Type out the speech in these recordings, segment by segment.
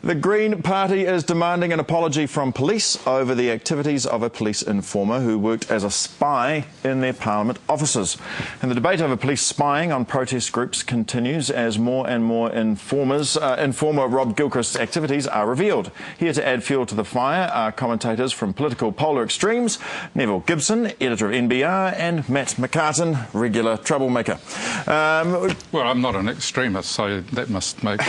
The Green Party is demanding an apology from police over the activities of a police informer who worked as a spy in their Parliament offices. And the debate over police spying on protest groups continues as more and more informer Rob Gilchrist's activities are revealed. Here to add fuel to the fire are commentators from political polar extremes, Neville Gibson, editor of NBR, and Matt McCarten, regular troublemaker. Well, I'm not an extremist, so that must make...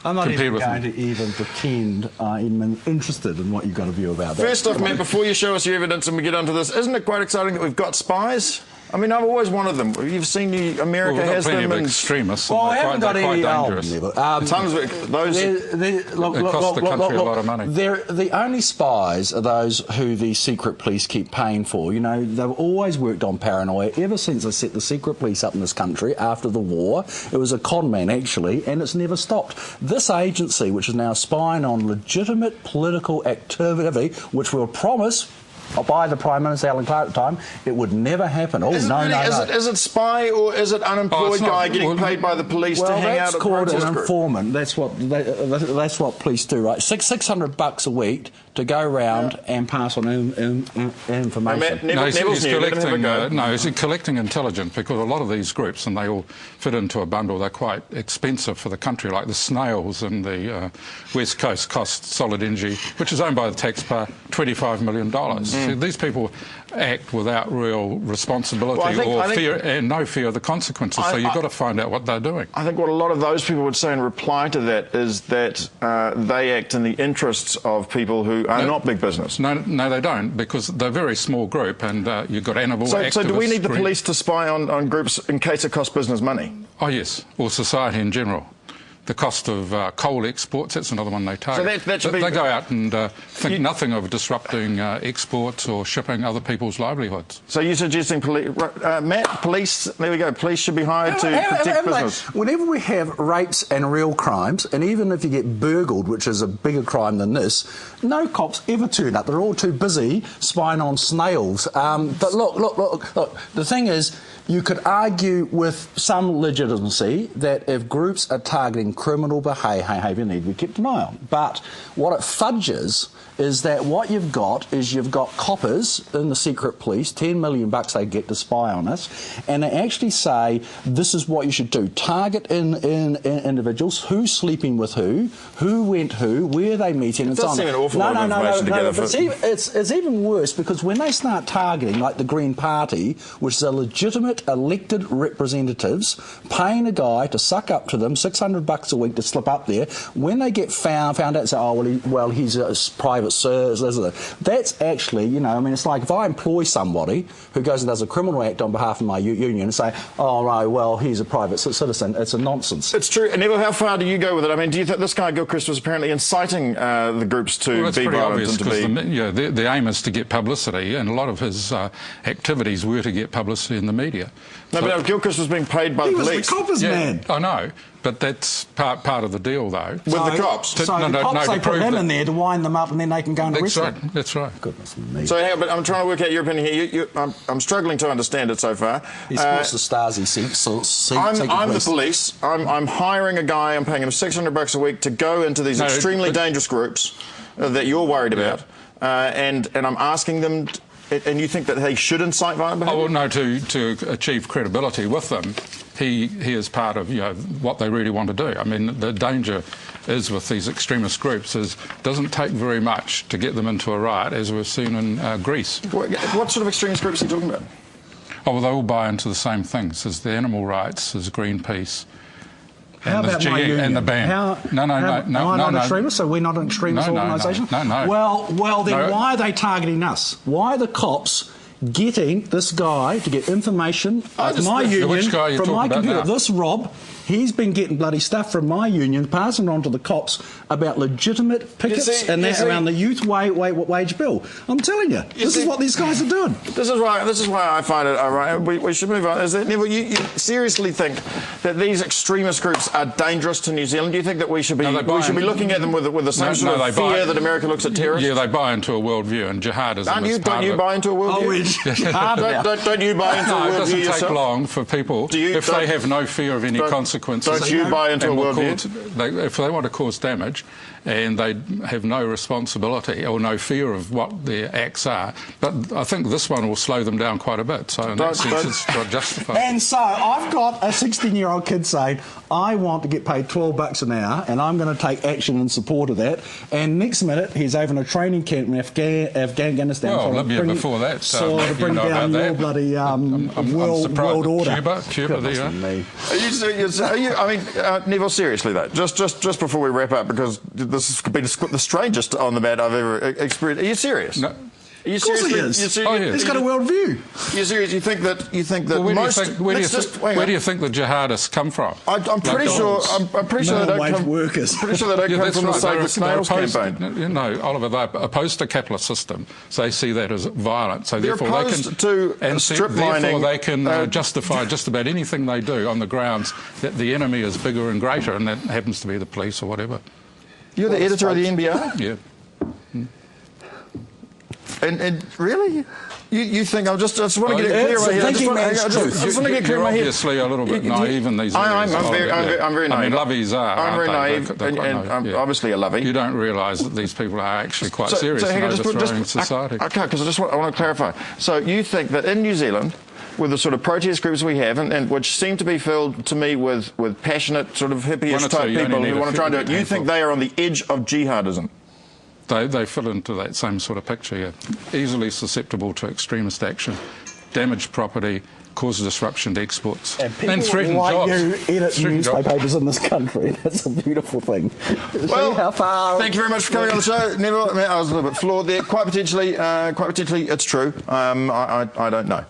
I'm not even going to even pretend I'm interested in what you've got a view about that. First off, Matt, before you show us your evidence and we get onto this, isn't it quite exciting that we've got spies? I mean, I've always wanted them. You've seen America has them. Well, of extremists. Well, I haven't got any. Tons of those. It costs the country a lot of money. The only spies are those who the secret police keep paying for. You know, they've always worked on paranoia ever since they set the secret police up in this country after the war. It was a con man, actually, and it's never stopped. This agency, which is now spying on legitimate political activity, which will promise by the Prime Minister, Alan Clark, at the time, it would never happen. Oh, is it spy or is it unemployed guy getting paid by the police to hang out at protest group? Well, that's called an informant. That's what police do, right? $600 a week to go around and pass on information. He's collecting intelligence, because a lot of these groups, and they all fit into a bundle, they're quite expensive for the country, like the Snails and the West Coast cost Solid Energy, which is owned by the taxpayer, $25 million. So these people act without real responsibility and no fear of the consequences. So you've got to find out what they're doing. I think what a lot of those people would say in reply to that is that they act in the interests of people who are not big business. No, they don't, because they're a very small group, and you've got animal activists. So do we need the police to spy on groups in case it costs business money? Oh, yes, or society in general. The cost of coal exports, that's another one they target. So they go out and think nothing of disrupting exports or shipping other people's livelihoods. So you're suggesting, Matt, police, there we go, police should be hired to protect business. Whenever we have rapes and real crimes, and even if you get burgled, which is a bigger crime than this, no cops ever turn up. They're all too busy spying on snails. But look, the thing is, you could argue with some legitimacy that if groups are targeting criminal behaviour, need to be kept an eye on. But what it fudges is that what you've got is you've got coppers in the secret police, $10 million they get to spy on us, and they actually say this is what you should do. Target in individuals, who's sleeping with who went who, where they meeting, and so on. It does seem an awful lot of information together. But it's even worse, because when they start targeting, like the Green Party, which is a legitimate elected representatives, paying a guy to suck up to them $600 a week to slip up there, when they get found out and say, oh, he's a private service, that's actually, you know, I mean, it's like if I employ somebody who goes and does a criminal act on behalf of my union and say, oh, right, well, he's a private citizen, it's a nonsense. It's true. And Neville, how far do you go with it? I mean, do you think this guy Gilchrist was apparently inciting the groups to be violent and to be... The aim is to get publicity, and a lot of his activities were to get publicity in the media. No, but Gilchrist was being paid by the police. He was the coppers man. I know, but that's part of the deal, though. With the cops? The cops, they put him in there to wind them up, and then they can go and arrest him. That's right. Goodness me. So, but I'm trying to work out your opinion here. I'm struggling to understand it so far. He supports the Stasi I'm the police. I'm hiring a guy. I'm paying him $600 a week to go into these extremely dangerous groups that you're worried about, and I'm asking them... And you think that they should incite violent behaviour? Oh, well, no, to achieve credibility with them, he is part of what they really want to do. I mean, the danger is with these extremist groups is it doesn't take very much to get them into a riot, as we've seen in Greece. What sort of extremist groups are you talking about? Oh, well, they all buy into the same things as the animal rights, as Greenpeace. How about my union? And the ban. No. Am I not an extremist? So we're not an extremist organisation? No. Well, then why are they targeting us? Why are the cops getting this guy to get information of my union from my computer? This Rob, he's been getting bloody stuff from my union, passing it on to the cops about legitimate pickets and that around the youth wage bill. I'm telling you, this is what these guys are doing. This is why I find it all right. We should move on. Is that, Neville, you seriously think that these extremist groups are dangerous to New Zealand? Do you think that we should be looking at them with the same sort of fear that America looks at terrorists? Yeah, they buy into a worldview, and jihadism Don't you buy into a worldview? Don't you buy into a worldview yourself? It doesn't take long for people, if they have no fear of any consequences. consequences. Don't you buy into a worldview? If they want to cause damage and they have no responsibility or no fear of what their acts are, but I think this one will slow them down quite a bit. So in that sense, it's justified. And so I've got a 16-year-old kid saying, I want to get paid $12 an hour and I'm going to take action in support of that. And next minute, he's over in a training camp in Afghanistan. Well, Libya before that. To bring down your bloody world order. Cuba, there you are. I mean, Neville, seriously though, just before we wrap up, because this has been the strangest on the mat I've ever experienced. Are you serious? No. Are you of course serious? he is. Oh, yeah. He's got a world view. You're serious? You think that well, where do you think the jihadists come from? I'm pretty sure. I'm pretty sure they don't come. Workers. Pretty sure they don't come from the Save the Snails campaign. No, Oliver, they're opposed to capitalist system. So they see that as violent. So they're therefore opposed to strip mining. Therefore they can justify just about anything they do on the grounds that the enemy is bigger and greater, and that happens to be the police or whatever. You're the editor of the NBA? Yeah. And really? You think I just want to get it clear right here. I just want to get clear You're right here. Obviously a little bit naive in these areas. I'm very naive. I mean, lovies are. I'm very naive, and I'm obviously a lovey. You don't realise that these people are actually quite serious in overthrowing society. Okay, because I want to clarify. So you think that in New Zealand, with the sort of protest groups we have, and which seem to be filled to me with passionate sort of hippie-ish type people who want to try and do it, you think they are on the edge of jihadism? They fit into that same sort of picture, yeah. Easily susceptible to extremist action, damage property, cause disruption to exports, and threaten jobs. You edit newspapers in this country. That's a beautiful thing. Well, how far... Thank you very much for coming on the show. Neville, I was a little bit flawed there. Quite potentially, it's true. I don't know.